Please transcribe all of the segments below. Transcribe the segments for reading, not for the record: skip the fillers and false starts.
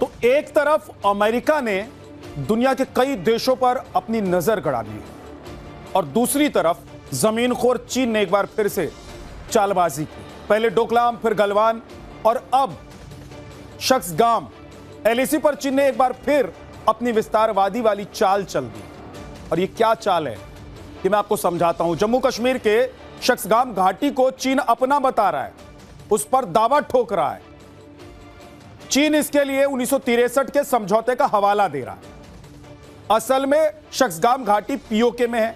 तो एक तरफ अमेरिका ने दुनिया के कई देशों पर अपनी नजर गड़ा ली और दूसरी तरफ जमीनखोर चीन ने एक बार फिर से चालबाजी की। पहले डोकलाम, फिर गलवान और अब शक्सगाम एलएसी पर चीन ने एक बार फिर अपनी विस्तारवादी वाली चाल चल दी। और ये क्या चाल है कि मैं आपको समझाता हूं। जम्मू कश्मीर के शक्सगाम घाटी को चीन अपना बता रहा है, उस पर दावा ठोक रहा है। चीन इसके लिए 1963 के समझौते का हवाला दे रहा है। असल में शक्सगाम घाटी पीओके में है,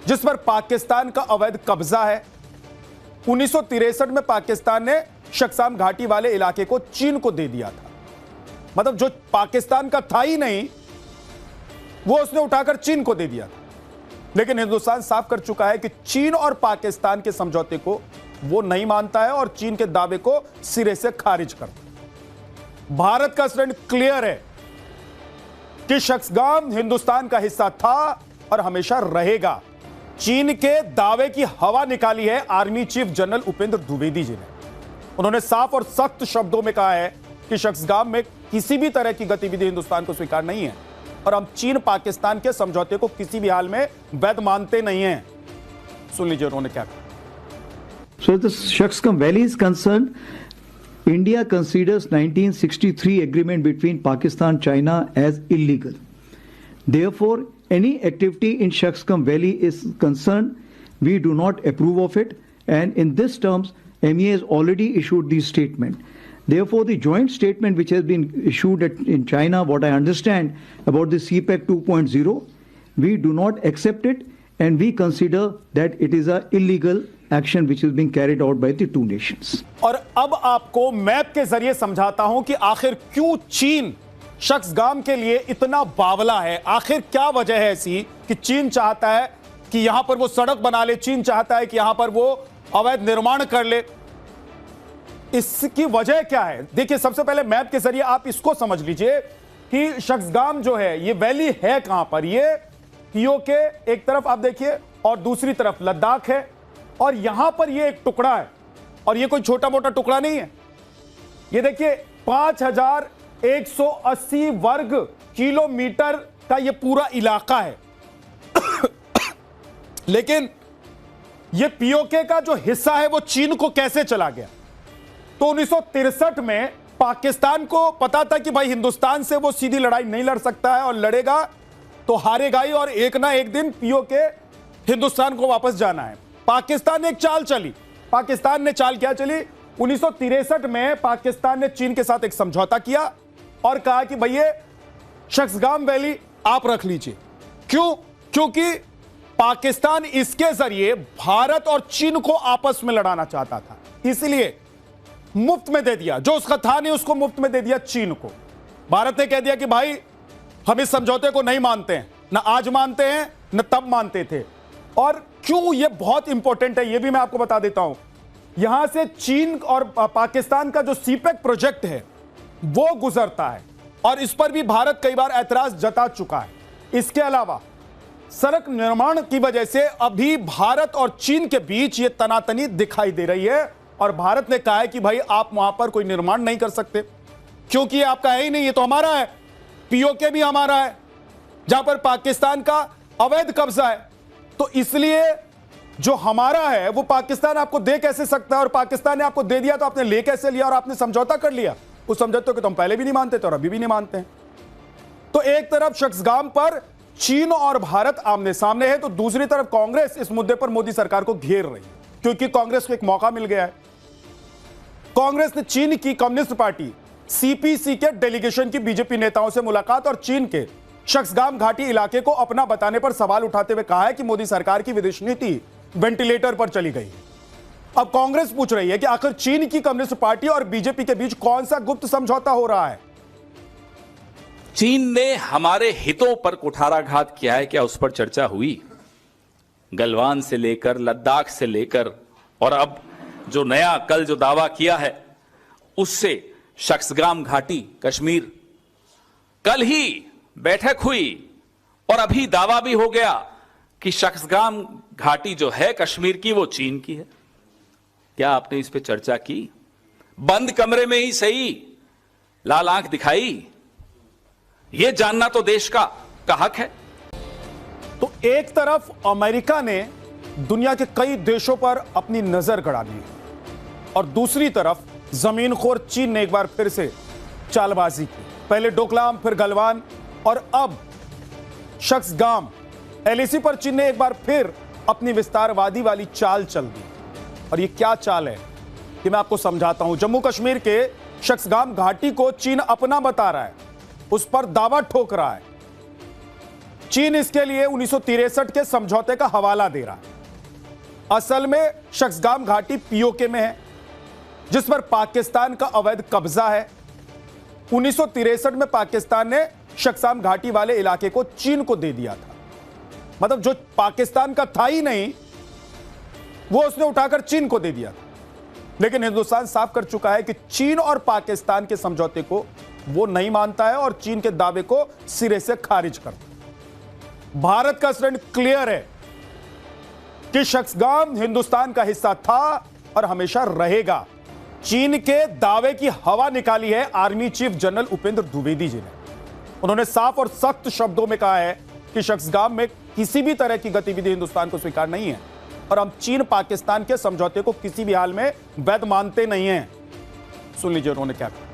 जिस पर पाकिस्तान का अवैध कब्जा है। 1963 में पाकिस्तान ने शक्सगाम घाटी वाले इलाके को चीन को दे दिया था। मतलब जो पाकिस्तान का था ही नहीं, वो उसने उठाकर चीन को दे दिया था। लेकिन हिंदुस्तान साफ कर चुका है कि चीन और पाकिस्तान के समझौते को वो नहीं मानता है और चीन के दावे को सिरे से खारिज करता है। भारत का स्टैंड क्लियर है कि शक्सगाम हिंदुस्तान का हिस्सा था और हमेशा रहेगा। चीन के दावे की हवा निकाली है army chief general Upendra Dwivedi ji ने। उन्होंने साफ और सख्त शब्दों में कहा है कि शक्सगाम में किसी भी तरह की गतिविधि हिंदुस्तान को स्वीकार नहीं है और हम चीन पाकिस्तान के समझौते को किसी भी हाल में वैध मानते नहीं हैं। सुन लीजिए उन्होंने क्या कहा। So the Shaksgam Valley is concerned, India considers 1963 agreement between Pakistan China as illegal. Therefore, any activity in Shaksgam Valley is concerned, we do not approve of it, and in this terms, MEA has already issued the statement. Therefore, the joint statement which has been issued in China, what I understand about the CPEC 2.0, we do not accept it, and we consider that it is a illegal action which is being carried out by the two nations. और अब आपको map के जरिए समझाता हूं कि आखिर क्यों चीन शक्सगाम के लिए इतना बावला है। आखिर क्या वजह है ऐसी कि चीन चाहता है कि यहां पर वो सड़क बना ले, चीन चाहता है कि यहां पर वो अवैध निर्माण कर ले। इसकी वजह क्या है? देखिए, सबसे पहले मैप के जरिए आप इसको समझ लीजिए कि शक्सगाम जो है ये वैली है कहां पर। ये पीओके एक तरफ आप देखिए और दूसरी तरफ लद्दाख है और यहां पर ये एक टुकड़ा है और ये कोई छोटा मोटा टुकड़ा नहीं है। ये देखिए 5180 वर्ग किलोमीटर का ये पूरा इलाका है। लेकिन ये पीओके का जो हिस्सा है वो चीन को कैसे चला गया? तो 1963 में पाकिस्तान को पता था कि भाई हिंदुस्तान से वो सीधी लड़ाई नहीं लड़ सकता है और लड़ेगा तो हारेगा ही और एक ना एक दिन पीओके हिंदुस्तान को वापस जाना है। पाकिस्तान ने एक चाल चली। पाकिस्तान ने चाल क्या चली? 1963 में पाकिस्तान ने चीन के साथ एक समझौता किया और कहा कि भैया शक्सगाम वैली आप रख लीजिए। क्यों? क्योंकि पाकिस्तान इसके जरिए भारत और चीन को आपस में लड़ाना चाहता था, इसलिए मुफ्त में दे दिया। जो उसका था नहीं उसको मुफ्त में दे दिया चीन को। भारत ने कह दिया कि भाई हम इस समझौते को नहीं मानते हैं, ना आज मानते हैं न तब मानते थे। और क्यों ये बहुत इंपॉर्टेंट है ये भी मैं आपको बता देता हूं। यहां से चीन और पाकिस्तान का जो सीपेक प्रोजेक्ट है वो गुजरता है और इस पर भी भारत कई बार ऐतराज जता चुका है। इसके अलावा सड़क निर्माण की वजह से अभी भारत और चीन के बीच ये तनातनी दिखाई दे रही है और भारत ने कहा है कि भाई आप वहां पर कोई निर्माण नहीं कर सकते क्योंकि ये आपका है ही नहीं, ये तो हमारा है। पीओके भी हमारा है जहां पर पाकिस्तान का अवैध कब्जा है। तो इसलिए जो हमारा है वो पाकिस्तान आपको दे कैसे सकता है? और पाकिस्तान ने आपको दे दिया तो आपने ले कैसे लिया और आपने समझौता कर लिया? उस समझौते को तो हम पहले भी नहीं मानते थे और अभी भी नहीं मानते हैं। तो एक तरफ शक्सगाम पर चीन और भारत आमने सामने है तो दूसरी तरफ कांग्रेस इस मुद्दे पर मोदी सरकार को घेर रही है क्योंकि कांग्रेस को एक मौका मिल गया है। कांग्रेस ने चीन की कम्युनिस्ट पार्टी सीपीसी के डेलीगेशन की बीजेपी नेताओं से मुलाकात और चीन के शक्सगाम घाटी इलाके को अपना बताने पर सवाल उठाते हुए कहा है कि मोदी सरकार की विदेश नीति वेंटिलेटर पर चली गई। अब कांग्रेस पूछ रही है कि आखिर चीन की कम्युनिस्ट पार्टी और बीजेपी के बीच कौन सा गुप्त समझौता हो रहा है? चीन ने हमारे हितों पर कुठाराघात किया है, क्या उस पर चर्चा हुई? गलवान से लेकर लद्दाख से लेकर और अब जो नया कल जो दावा किया है उससे शक्सगाम घाटी कश्मीर, कल ही बैठक हुई और अभी दावा भी हो गया कि शक्सगाम घाटी जो है कश्मीर की वो चीन की है। क्या आपने इस पे चर्चा की? बंद कमरे में ही सही, लाल आंख दिखाई? यह जानना तो देश का हक है। तो एक तरफ अमेरिका ने दुनिया के कई देशों पर अपनी नजर गड़ा ली और दूसरी तरफ जमीनखोर चीन ने एक बार फिर से चालबाजी की। पहले डोकलाम, फिर गलवान और अब शख्सगाम एलएसी पर चीन ने एक बार फिर अपनी विस्तारवादी वाली चाल चल दी। और ये क्या चाल है कि मैं आपको समझाता हूं। जम्मू कश्मीर के शख्सगाम घाटी को चीन अपना बता रहा है, उस पर दावा ठोक रहा है। चीन इसके लिए 1963 के समझौते का हवाला दे रहा है। असल में शख्सगाम घाटी पीओके में है, जिस पर पाकिस्तान का अवैध कब्जा है। 1963 में पाकिस्तान ने शख्सगाम घाटी वाले इलाके को चीन को दे दिया था। मतलब जो पाकिस्तान का था ही नहीं, वो उसने उठाकर चीन को दे दिया था। लेकिन हिंदुस्तान साफ कर चुका है कि चीन और पाकिस्तान के समझौते को वो नहीं मानता है और चीन के दावे को सिरे से खारिज करता है। भारत का स्टैंड क्लियर है कि शख्सगाम हिंदुस्तान का हिस्सा था और हमेशा रहेगा। चीन के दावे की हवा निकाली है army chief general Upendra Dwivedi ji ने। उन्होंने साफ और सख्त शब्दों में कहा है कि शख्सगाम में किसी भी तरह की गतिविधि हिंदुस्तान को स्वीकार नहीं है और हम चीन पाकिस्तान के समझौते को किसी भी हाल में वैध मानते नहीं हैं। सुन लीजिए उन्होंने क्या कहा।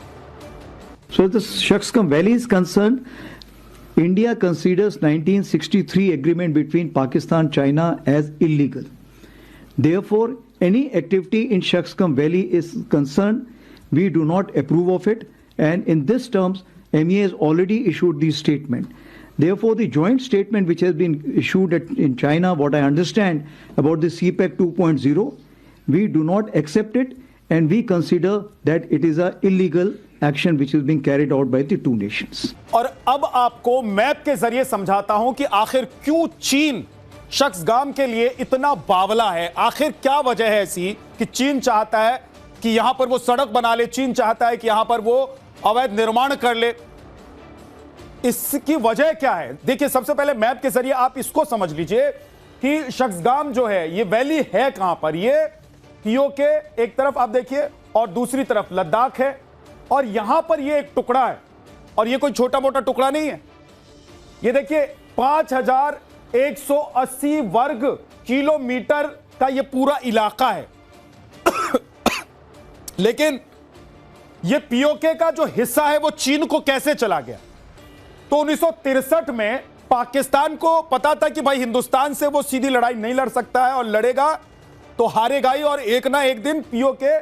So the Shaksgam Valley is concerned, India considers 1963 agreement between Pakistan and China as illegal. Therefore, any activity in Shaksgam Valley is concerned, we do not approve of it, and in this terms, MEA has already issued the statement. Therefore, the joint statement which has been issued in China, what I understand about the CPEC 2.0, we do not accept it, and we consider that it is an illegal action which is being carried out by the two nations. और अब आपको map के जरिए समझाता हूं कि आखिर क्यों चीन शख्सगाम के लिए इतना बावला है। आखिर क्या वजह है ऐसी कि चीन चाहता है कि यहां पर वो सड़क बना ले, चीन चाहता है कि यहां पर वो अवैध निर्माण कर ले। इसकी वजह क्या है? देखिए, सबसे पहले मैप के जरिए आप इसको समझ लीजिए कि शख्सगाम जो है ये वैली है कहां पर। ये पीओके एक तरफ आप देखिए और दूसरी तरफ लद्दाख है और यहां पर ये एक टुकड़ा है और ये कोई छोटा मोटा टुकड़ा नहीं है। ये देखिए 5180 वर्ग किलोमीटर का ये पूरा इलाका है। लेकिन ये पीओके का जो हिस्सा है वो चीन को कैसे चला गया? तो 1963 में पाकिस्तान को पता था कि भाई हिंदुस्तान से वो सीधी लड़ाई नहीं लड़ सकता है और लड़ेगा तो हारेगा ही और एक ना एक दिन पीओके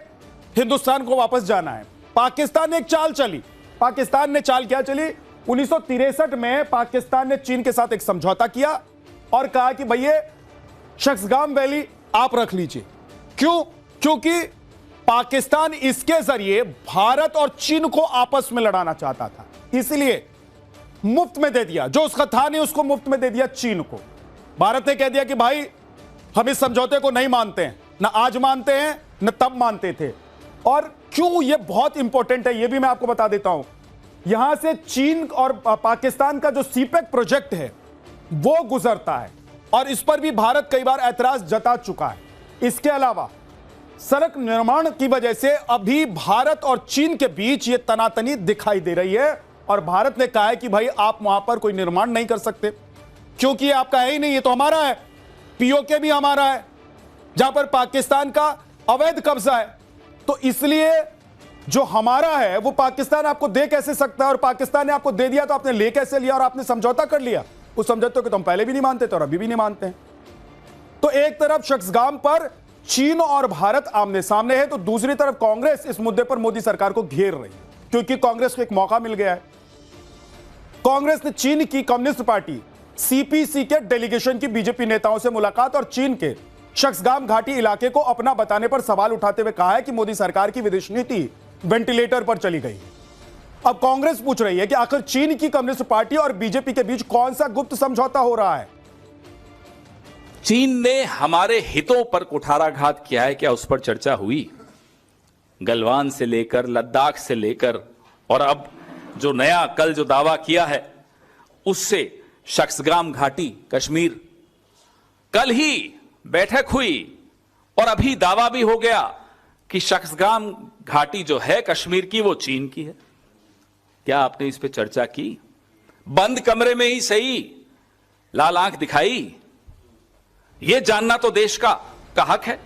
हिंदुस्तान को वापस जाना है। पाकिस्तान ने एक चाल चली। पाकिस्तान ने चाल क्या चली? 1963 में पाकिस्तान ने चीन के साथ एक समझौता किया और कहा कि भैया शख्सगाम वैली आप रख लीजिए। क्यों? क्योंकि पाकिस्तान इसके जरिए भारत और चीन को आपस में लड़ाना चाहता था, इसलिए मुफ्त में दे दिया। जो उसका था नहीं उसको मुफ्त में दे दिया चीन को। भारत ने कह दिया कि भाई हम इस समझौते को नहीं मानते हैं, ना आज मानते हैं न तब मानते थे। और क्यों ये बहुत इंपॉर्टेंट है ये भी मैं आपको बता देता हूं। यहां से चीन और पाकिस्तान का जो सीपेक प्रोजेक्ट है वो गुजरता है और इस पर भी भारत कई बार ऐतराज जता चुका है। इसके अलावा सड़क निर्माण की वजह से अभी भारत और चीन के बीच ये तनातनी दिखाई दे रही है और भारत ने कहा है कि भाई आप वहां पर कोई निर्माण नहीं कर सकते क्योंकि ये आपका है ही नहीं, ये तो हमारा है। पीओके भी हमारा है जहां पर पाकिस्तान का अवैध कब्जा है। तो इसलिए जो हमारा है वो पाकिस्तान आपको दे कैसे सकता है और पाकिस्तान ने आपको दे दिया तो आपने ले कैसे लिया और आपने समझौता कर लिया। उस समझौते को तो हम पहले भी नहीं मानते थे और अभी भी नहीं मानते हैं। तो एक तरफ शख्सगाम पर चीन और भारत आमने सामने है तो दूसरी तरफ कांग्रेस इस मुद्दे पर मोदी सरकार को घेर रही है क्योंकि कांग्रेस को एक मौका मिल गया है। कांग्रेस ने चीन की कम्युनिस्ट पार्टी सीपीसी के डेलीगेशन की बीजेपी नेताओं से मुलाकात और चीन के शख्सगाम घाटी इलाके को अपना बताने पर सवाल उठाते हुए कहा है कि मोदी सरकार की विदेश नीति वेंटिलेटर पर चली गई। अब कांग्रेस पूछ रही है कि आखिर चीन की कम्युनिस्ट पार्टी और बीजेपी के बीच कौन सा गुप्त समझौता हो रहा है। चीन ने हमारे हितों पर कुठाराघात किया है, क्या उस पर चर्चा हुई? गलवान से लेकर लद्दाख से लेकर और अब जो नया कल जो दावा किया है उससे शख्सगाम घाटी कश्मीर, कल ही बैठक हुई और अभी दावा भी हो गया कि शख्सगाम घाटी जो है कश्मीर की वो चीन की है। क्या आपने इस पे चर्चा की? बंद कमरे में ही सही, लाल आंख दिखाई? ये जानना तो देश का हक है।